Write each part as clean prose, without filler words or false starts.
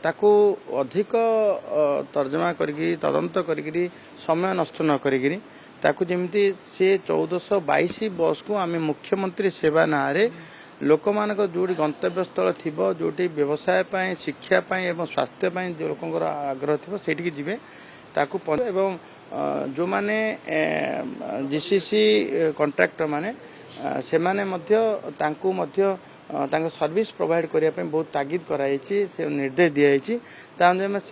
ताकू अधिक तर्जमा करी तदंत करी समय नष्ट न करी ताकू जमी सी 1422 बस को आम मुख्यमंत्री सेवा ना लोक मान जो गंतव्य स्थल थी जो व्यवसाय शिक्षा एवं स्वास्थ्य जो लोक आग्रह थी से जी ताकू एवं जो माने जीसीसी कॉन्ट्रैक्टर माने से माने सर्विस प्रोवाइड करने बहुत तागिद कराई से निर्देश दिखाई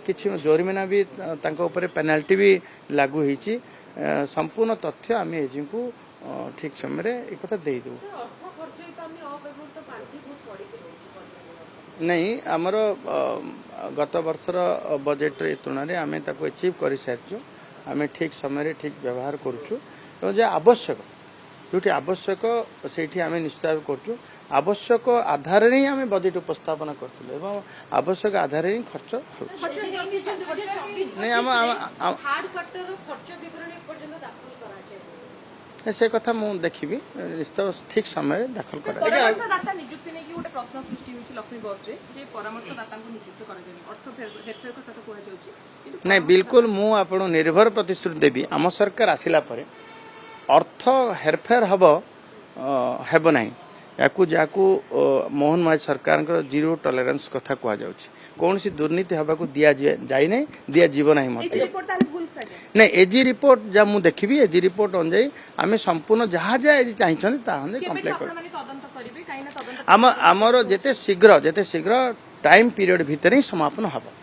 किसी जोरिमाना भी पेनाल्टी भी लागू होती संपूर्ण तथ्य आम एजी को ठीक समय एक दे दू नहीं आमर गत वर्षर बजेट तुलन में आम अचीव कर सारी आम ठीक समय ठीक व्यवहार करुचु आवश्यक जो आवश्यक से आम निश्चित भाव करुँ आवश्यक आधार ही आम बजेट उपस्थापन करूँ आवश्यक आधार ही खर्च से कथा मु देखी निश्चित ठीक समय दाखल कर नहीं बिल्कुल मु आपन निर्भर प्रतिश्रुति देवी आम सरकार आसिला परे अर्थ हेरफेर हेब ना या मोहन माझी सरकार जीरो टॉलरेंस कथा कह कौन सी दुर्नीति हवा को दिया जाए नहीं दिया जीव ना मत नहीं एजी रिपोर्ट जहाँ मुझे देखी एजी रिपोर्ट अनुजाई आम संपूर्ण जहाँ जहाँ एजी चाहिए कम्प्लेन कर आमर जिते शीघ्र टाइम पीरियड भितर ही समापन हम।